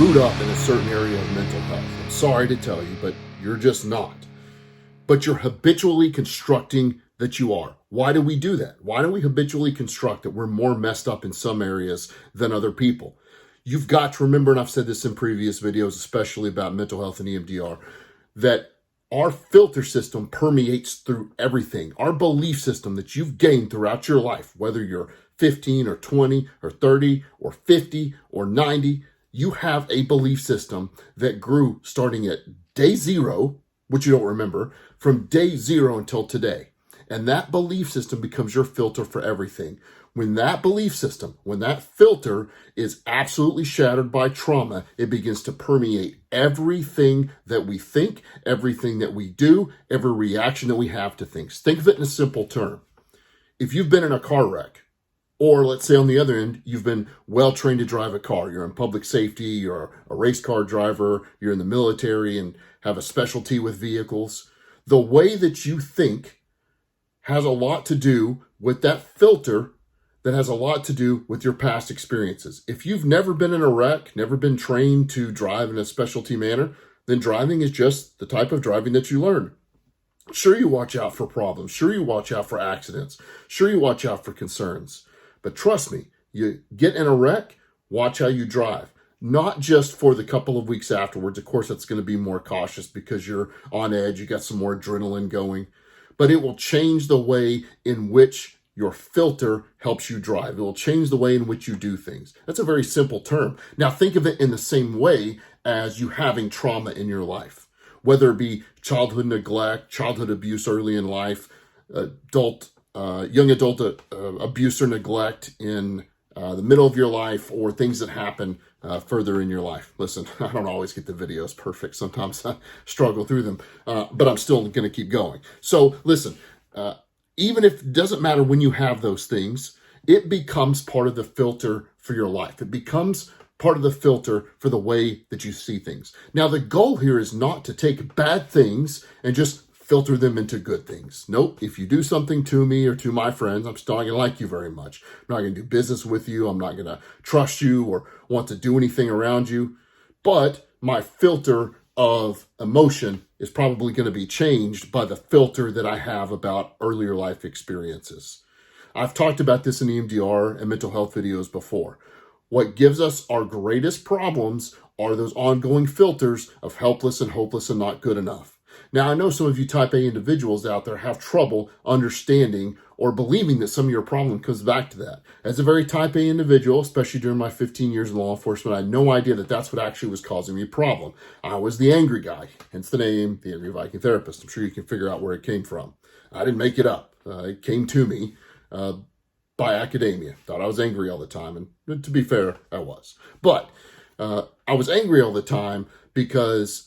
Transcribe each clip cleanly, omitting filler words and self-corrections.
clued up in a certain area of mental health. I'm sorry to tell you, but you're just not. But you're habitually constructing that you are. Why do we do that? Why do we habitually construct that we're more messed up in some areas than other people? You've got to remember, and I've said this in previous videos, especially about mental health and EMDR, that our filter system permeates through everything. Our belief system that you've gained throughout your life, whether you're 15 or 20 or 30 or 50 or 90, you have a belief system that grew starting at day zero, which you don't remember, from day zero until today. And that belief system becomes your filter for everything. When that belief system, when that filter is absolutely shattered by trauma, it begins to permeate everything that we think, everything that we do, every reaction that we have to things. Think of it in a simple term. If you've been in a car wreck, or let's say on the other end, you've been well trained to drive a car. You're in public safety, you're a race car driver, you're in the military and have a specialty with vehicles. The way that you think has a lot to do with that filter that has a lot to do with your past experiences. If you've never been in a wreck, never been trained to drive in a specialty manner, then driving is just the type of driving that you learn. Sure, you watch out for problems. Sure, you watch out for accidents. Sure, you watch out for concerns. But trust me, you get in a wreck, watch how you drive. Not just for the couple of weeks afterwards. Of course, that's going to be more cautious because you're on edge. You got some more adrenaline going. But it will change the way in which your filter helps you drive. It will change the way in which you do things. That's a very simple term. Now, think of it in the same way as you having trauma in your life, whether it be childhood neglect, childhood abuse early in life, young adult abuse or neglect in the middle of your life, or things that happen further in your life. Listen, I don't always get the videos perfect. Sometimes I struggle through them, but I'm still going to keep going. So listen, even if it doesn't matter when you have those things, it becomes part of the filter for your life. It becomes part of the filter for the way that you see things. Now, the goal here is not to take bad things and just filter them into good things. Nope. If you do something to me or to my friends, I'm still not going to like you very much. I'm not going to do business with you. I'm not going to trust you or want to do anything around you. But my filter of emotion is probably going to be changed by the filter that I have about earlier life experiences. I've talked about this in EMDR and mental health videos before. What gives us our greatest problems are those ongoing filters of helpless and hopeless and not good enough. Now, I know some of you type A individuals out there have trouble understanding or believing that some of your problem comes back to that. As a very type A individual, especially during my 15 years in law enforcement, I had no idea that that's what actually was causing me a problem. I was the angry guy, hence the name, the Angry Viking Therapist. I'm sure you can figure out where it came from. I didn't make it up. It came to me by academia. Thought I was angry all the time, and to be fair, I was. But I was angry all the time because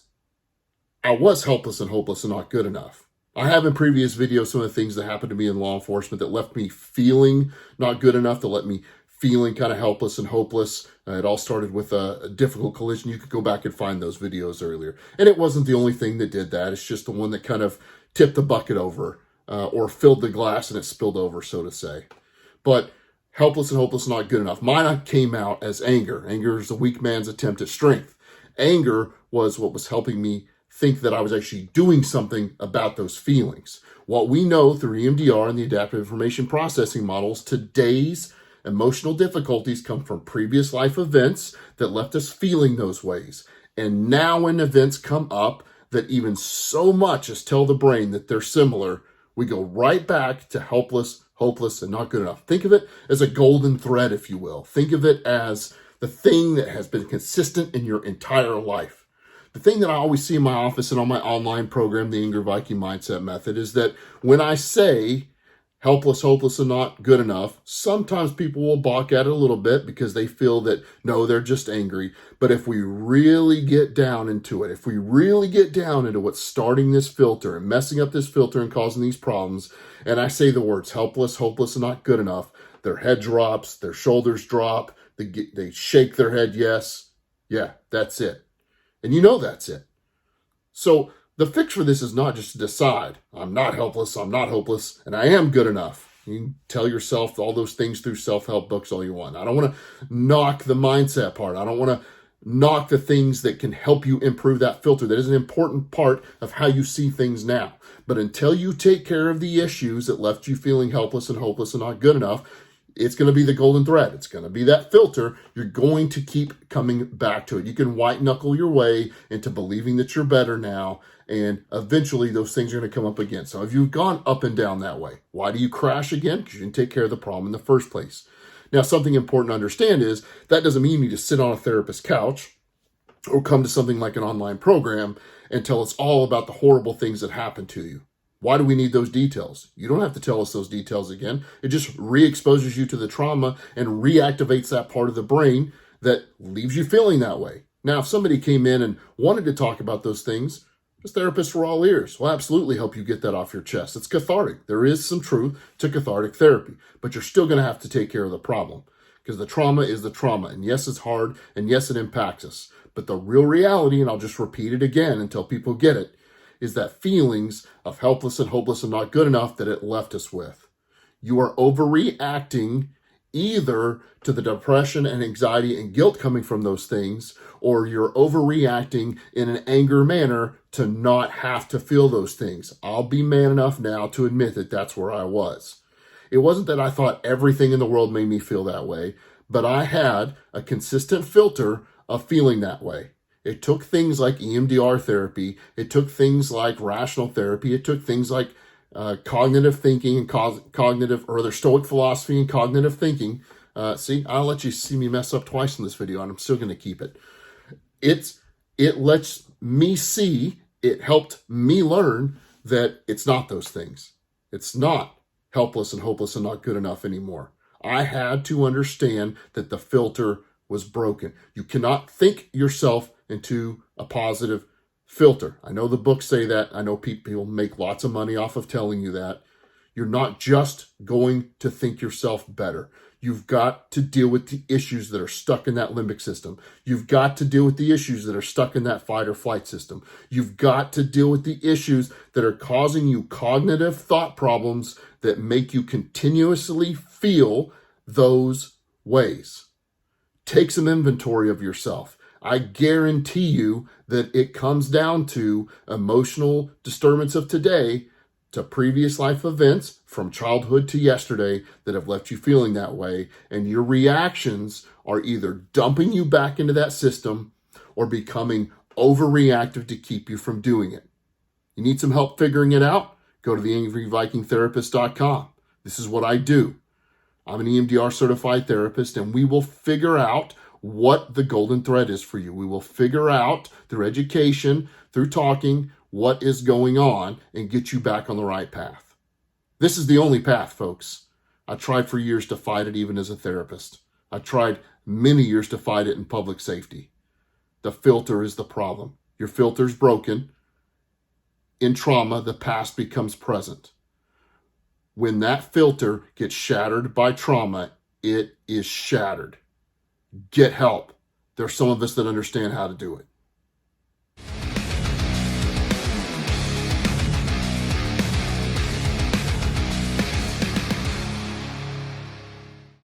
I was helpless and hopeless and not good enough. I have in previous videos some of the things that happened to me in law enforcement that left me feeling not good enough, that left me feeling kind of helpless and hopeless. It all started with a difficult collision. You could go back and find those videos earlier. And it wasn't the only thing that did that. It's just the one that kind of tipped the bucket over or filled the glass and it spilled over, so to say. But helpless and hopeless, not good enough. Mine came out as anger. Anger is a weak man's attempt at strength. Anger was what was helping me think that I was actually doing something about those feelings. What we know through EMDR and the adaptive information processing models, today's emotional difficulties come from previous life events that left us feeling those ways. And now when events come up that even so much as tell the brain that they're similar, we go right back to helpless, hopeless, and not good enough. Think of it as a golden thread, if you will. Think of it as the thing that has been consistent in your entire life. The thing that I always see in my office and on my online program, the Angry Viking Mindset Method, is that when I say helpless, hopeless, and not good enough, sometimes people will balk at it a little bit because they feel that, no, they're just angry. But if we really get down into it, if we really get down into what's starting this filter and messing up this filter and causing these problems, and I say the words helpless, hopeless, and not good enough, their head drops, their shoulders drop, they shake their head, yes. Yeah, that's it. And you know that's it. So the fix for this is not just to decide, I'm not helpless, I'm not hopeless, and I am good enough. You can tell yourself all those things through self-help books all you want. I don't want to knock the mindset part. I don't want to knock the things that can help you improve that filter. That is an important part of how you see things now. But until you take care of the issues that left you feeling helpless and hopeless and not good enough, it's going to be the golden thread. It's going to be that filter. You're going to keep coming back to it. You can white knuckle your way into believing that you're better now, and eventually those things are going to come up again. So if you've gone up and down that way, why do you crash again? Because you didn't take care of the problem in the first place. Now, something important to understand is that doesn't mean you need to sit on a therapist's couch or come to something like an online program and tell us all about the horrible things that happened to you. Why do we need those details? You don't have to tell us those details again. It just re-exposes you to the trauma and reactivates that part of the brain that leaves you feeling that way. Now, if somebody came in and wanted to talk about those things, as therapists are all ears. We'll absolutely help you get that off your chest. It's cathartic. There is some truth to cathartic therapy, but you're still going to have to take care of the problem because the trauma is the trauma. And yes, it's hard. And yes, it impacts us. But the real reality, and I'll just repeat it again until people get it, is that feelings of helpless and hopeless and not good enough that it left us with. You are overreacting either to the depression and anxiety and guilt coming from those things, or you're overreacting in an anger manner to not have to feel those things. I'll be man enough now to admit that that's where I was. It wasn't that I thought everything in the world made me feel that way, but I had a consistent filter of feeling that way. It took things like EMDR therapy. It took things like rational therapy. It took things like cognitive thinking and Stoic philosophy and cognitive thinking. See, I'll let you see me mess up twice in this video, and I'm still going to keep it. It lets me see, it helped me learn that it's not those things. It's not helpless and hopeless and not good enough anymore. I had to understand that the filter was broken. You cannot think yourself into a positive filter. I know the books say that. I know people make lots of money off of telling you that. You're not just going to think yourself better. You've got to deal with the issues that are stuck in that limbic system. You've got to deal with the issues that are stuck in that fight or flight system. You've got to deal with the issues that are causing you cognitive thought problems that make you continuously feel those ways. Take some inventory of yourself. I guarantee you that it comes down to emotional disturbance of today to previous life events from childhood to yesterday that have left you feeling that way. And your reactions are either dumping you back into that system or becoming overreactive to keep you from doing it. You need some help figuring it out? Go to theangryvikingtherapist.com. This is what I do. I'm an EMDR certified therapist, and we will figure out what the golden thread is for you. We will figure out through education, through talking, what is going on and get you back on the right path. This is the only path, folks. I tried for years to fight it even as a therapist. I tried many years to fight it in public safety. The filter is the problem. Your filter's broken. In trauma, the past becomes present. When that filter gets shattered by trauma, it is shattered. Get help. There's some of us that understand how to do it.